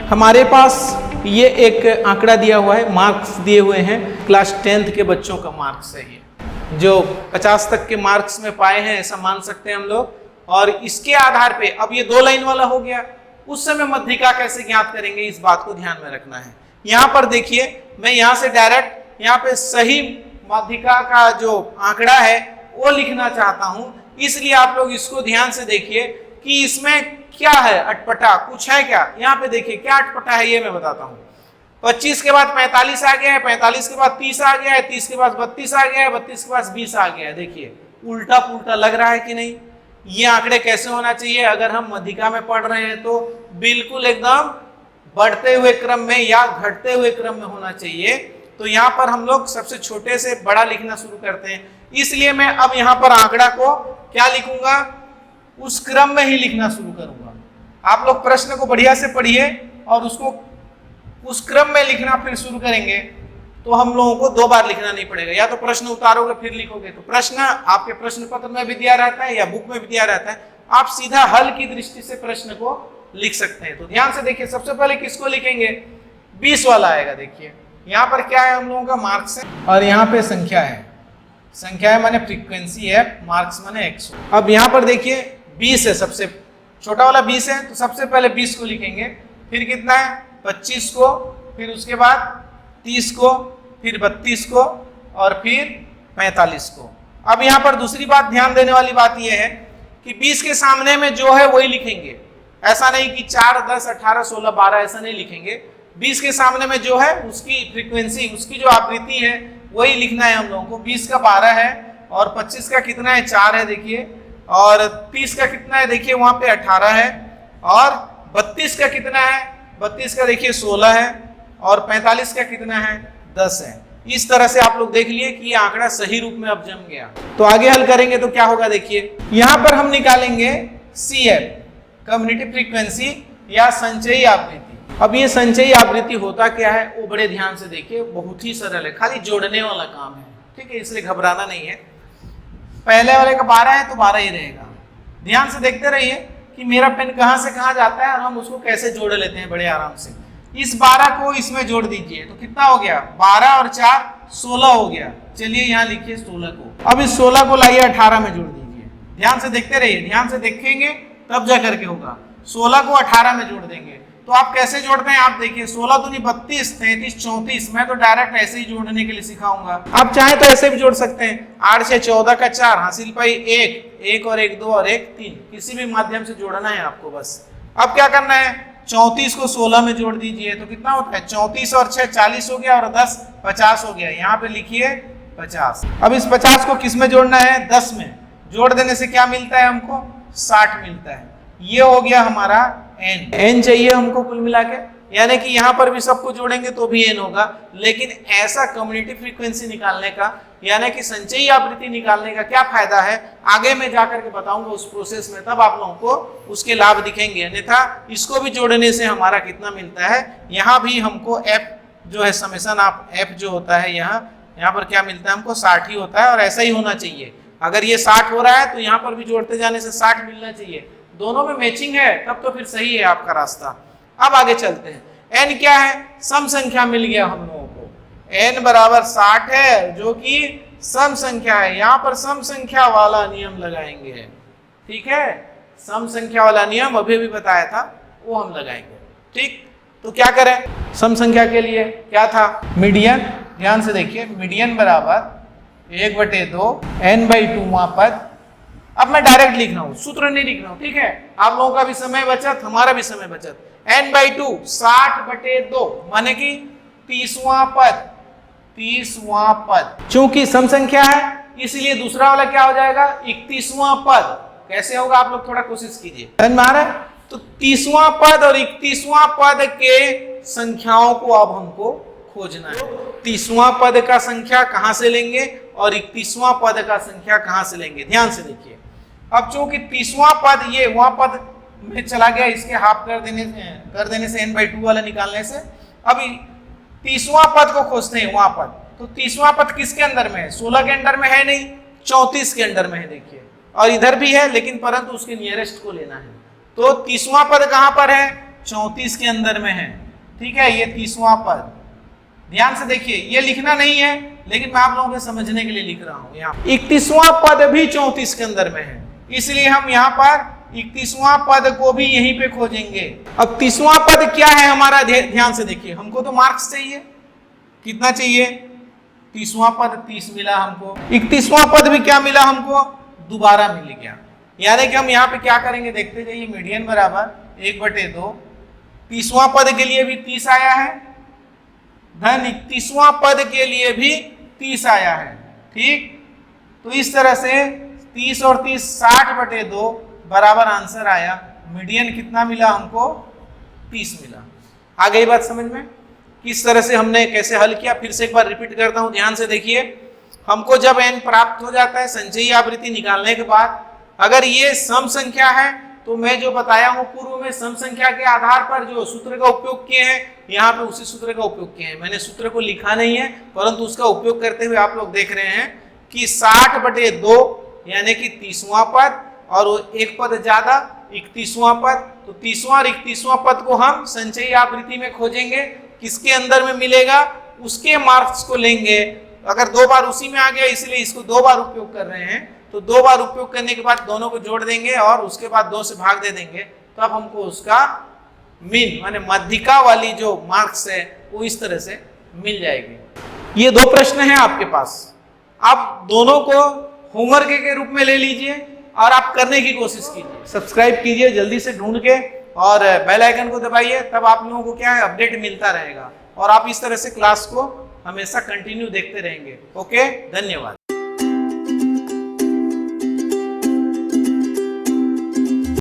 हमारे पास ये एक आंकड़ा दिया हुआ है, मार्क्स दिए हुए हैं, क्लास 10th के बच्चों का मार्क्स है ये, जो 50 तक के मार्क्स में पाए हैं ऐसा मान सकते हैं हम लोग। और इसके आधार पे अब ये 2 लाइन वाला हो गया, उस समय मध्यिका कैसे ज्ञात करेंगे इस बात को ध्यान में रखना है। यहाँ पर देखिए मैं यहाँ से डायरेक्ट यहाँ पे सही मध्यिका का जो आंकड़ा है वो लिखना चाहता हूँ, इसलिए आप लोग इसको ध्यान से देखिए कि इसमें क्या है, अटपटा कुछ है क्या। यहाँ पे देखिए क्या अटपटा है ये मैं बताता हूँ। 25 के बाद 45 आ गया है, 45 के बाद 30 आ गया है, 30 के बाद 32 आ गया है, 32 के बाद 20 आ गया है। देखिए उल्टा पुल्टा लग रहा है कि नहीं। ये आंकड़े कैसे होना चाहिए अगर हम मध्यिका में पढ़ रहे हैं तो बिल्कुल एकदम बढ़ते हुए क्रम में या घटते हुए क्रम में होना चाहिए। तो यहाँ पर हम लोग सबसे छोटे से बड़ा लिखना शुरू करते हैं, इसलिए मैं अब यहाँ पर आंकड़ा को क्या लिखूंगा, उस क्रम में ही लिखना शुरू करूंगा। आप लोग प्रश्न को बढ़िया से पढ़िए और उसको उस क्रम में लिखना फिर शुरू करेंगे तो हम लोगों को 2 बार लिखना नहीं पड़ेगा। या तो प्रश्न उतारोगे फिर लिखोगे, तो प्रश्न आपके प्रश्न पत्र में भी दिया रहता है या बुक में भी दिया रहता है, आप सीधा हल की दृष्टि से प्रश्न को लिख सकते हैं। तो ध्यान से देखिए, सबसे पहले किसको लिखेंगे, 20 वाला आएगा। देखिए यहाँ पर क्या है, हम लोगों का मार्क्स है और यहाँ पे संख्या है, संख्या है माने फ्रीक्वेंसी है, मार्क्स माने 100। अब यहाँ पर देखिए 20 है, सबसे छोटा वाला 20 है, तो सबसे पहले 20 को लिखेंगे, फिर कितना है 25 को, फिर उसके बाद 30 को, फिर 32 को और फिर 45 को। अब यहाँ पर दूसरी बात ध्यान देने वाली बात यह है कि 20 के सामने में जो है वही लिखेंगे, ऐसा नहीं कि 4, 10, 18, 16, 12 ऐसा नहीं लिखेंगे। 20 के सामने में जो है उसकी फ्रीक्वेंसी, उसकी जो आवृत्ति है वही लिखना है हम लोगों को। 20 का 12 है और 25 का कितना है 4 है देखिए, और 30 का कितना है देखिए वहां पे 18 है, और 32 का कितना है, 32 का देखिए 16 है, और 45 का कितना है 10 है। इस तरह से आप लोग देख लिए कि ये आंकड़ा सही रूप में अब जम गया। तो आगे हल करेंगे तो क्या होगा, देखिए यहां पर हम निकालेंगे CF, कम्युनिटी फ्रीक्वेंसी या संचयी आवृत्ति। अब ये संचयी आवृत्ति होता क्या है वो बड़े ध्यान से देखिए, बहुत ही सरल है, खाली जोड़ने वाला काम है, ठीक है, इसलिए घबराना नहीं है। पहले वाले का 12 है तो 12 ही रहेगा। ध्यान से देखते रहिए कि मेरा पेन कहां से कहां जाता है और हम उसको कैसे जोड़ लेते हैं बड़े आराम से। इस 12 को इसमें जोड़ दीजिए तो कितना हो गया, 12 और 4 16 हो गया। चलिए यहाँ लिखिए 16 को। अब इस 16 को लाइए 18 में जोड़ दीजिए। ध्यान से देखते रहिए, ध्यान से देखेंगे तब जा करके होगा। 16 को 18 में जोड़ देंगे तो आप कैसे जोड़ते हैं, आप देखिए 16 दूनी 32, 33, 34। मैं तो डायरेक्ट ऐसे ही जोड़ने के लिए सिखाऊंगा, आप चाहे तो ऐसे भी जोड़ सकते हैं। 8 से 14 का 4, हासिल पाई 1 और 1 2 और 1 3, किसी भी माध्यम से जोड़ना है आपको बस। अब क्या करना है, 34 को 16 में जोड़ दीजिए तो कितना होता है 34 और 6 40 हो गया, और 10 50 हो गया। यहाँ पे लिखिए 50। अब इस 50 को किस में जोड़ना है, 10 में। जोड़ देने से क्या मिलता है हमको, 60 मिलता है। ये हो गया हमारा n चाहिए हमको कुल मिला के, यानी कि यहाँ पर भी सबको जोड़ेंगे तो भी n होगा। लेकिन ऐसा कम्युनिटी फ्रीक्वेंसी निकालने का, यानी कि संचयी आवृत्ति निकालने का क्या फायदा है, आगे मैं जाकर के बताऊंगा उस प्रोसेस में, तब आप लोगों को उसके लाभ दिखेंगे। अन्यथा इसको भी जोड़ने से हमारा कितना मिलता है, यहाँ भी हमको f जो है समेशन ऑफ f जो होता है यहाँ पर क्या मिलता है हमको, 60 ही होता है। और ऐसा ही होना चाहिए, अगर ये 60 हो रहा है तो यहाँ पर भी जोड़ते जाने से 60 मिलना चाहिए। दोनों में मैचिंग है तब तो फिर सही है आपका रास्ता। अब आगे चलते हैं। n क्या है, सम संख्या मिल गया हम लोगों को, n बराबर 60 है जो कि सम संख्या है। यहाँ पर सम संख्या वाला नियम लगाएंगे, ठीक है, सम संख्या वाला नियम अभी भी बताया था वो हम लगाएंगे, ठीक। तो क्या करें, सम संख्या के लिए क्या था, मीडियन। ध्यान से देखिए, मीडियन बराबर 1/2 n/2वां पद। अब मैं डायरेक्ट लिख रहा हूं, सूत्र नहीं लिख रहा हूं, ठीक है, आप लोगों का भी समय बचत, हमारा भी समय बचत। n/2 60/2 माने कि 30वां पद, 30वां पद। चूंकि सम संख्या है इसलिए दूसरा वाला क्या हो जाएगा, 31वां पद। कैसे होगा आप लोग थोड़ा कोशिश कीजिए, समझ में आ रहा है। तो 30वां पद और 31वां पद के संख्याओं को अब हमको खोजना है। 30वां पद का संख्या कहां से लेंगे और 31वां पद का संख्या कहां से लेंगे, ध्यान से देखिए। अब चूंकि 30वां पद ये वहां पद में चला गया, इसके हाफ कर देने से n/2 वाला निकालने से, अभी 30वां पद को खोजते हैं वहां पद। तो 30वां पद किसके अंदर में है, 16 के अंदर में है नहीं, 34 के अंदर में है देखिए, और इधर भी है लेकिन परंतु उसके नियरेस्ट को लेना है। तो 30वां पद कहां पर है, 34 के अंदर में है। ठीक है, ये 30वां पद। ध्यान से देखिए, ये लिखना नहीं है लेकिन मैं आप लोगों के समझने के लिए लिख रहा हूं। यहाँ 31वां पद भी 34 के अंदर में है, इसलिए हम यहाँ पर 31वां पद को भी यहीं पे खोजेंगे। अब 30वां पद क्या है हमारा, ध्यान से देखिए, हमको तो मार्क्स चाहिए, कितना चाहिए, 30वां पद 30 मिला हमको, 31वां पद भी क्या मिला हमको, दोबारा मिल गया। यानी कि हम यहाँ पे क्या करेंगे, देखते जाइए, मीडियन बराबर 1/2, 30वां पद के लिए भी 30 आया है, धन 31वां पद के लिए भी 30 आया है। ठीक, तो इस तरह से 30 और 30 60/2 बराबर आंसर आया। मीडियन कितना मिला हमको, 30 मिला। आ गई बात समझ में, किस तरह से हमने कैसे हल किया। फिर से एक बार रिपीट करता हूं, ध्यान से देखिए। हमको जब n प्राप्त हो जाता है संचयी आवृत्ति निकालने के बाद, अगर ये सम संख्या है तो मैं जो बताया हूं पूर्व में, सम संख्या के आधार पर जो सूत्र का उपयोग किए हैं, यहाँ पे उसी सूत्र का उपयोग किए हैं। मैंने सूत्र को लिखा नहीं है, परंतु उसका उपयोग करते हुए आप लोग देख रहे हैं कि 60/2 यानी कि 30वां पद, और एक पद ज्यादा 31वां पद। तो 30वां और 31वां पद को हम संचयी आवृत्ति में खोजेंगे, किसके अंदर में मिलेगा उसके मार्क्स को लेंगे। अगर 2 बार उसी में आ गया, इसलिए इसको 2 बार उपयोग कर रहे हैं, तो 2 बार उपयोग करने के बाद दोनों को जोड़ देंगे और उसके बाद 2 से भाग दे देंगे, तब हमको उसका मीन माने माध्यिका वाली जो मार्क्स है वो इस तरह से मिल जाएगी। ये 2 प्रश्न हैं आपके पास, आप दोनों को होमवर्क के रूप में ले लीजिए और आप करने की कोशिश कीजिए। सब्सक्राइब कीजिए जल्दी से ढूंढ के और बेल आइकन को दबाइए, तब आप लोगों को क्या है अपडेट मिलता रहेगा और आप इस तरह से क्लास को हमेशा कंटिन्यू देखते रहेंगे। ओके, धन्यवाद।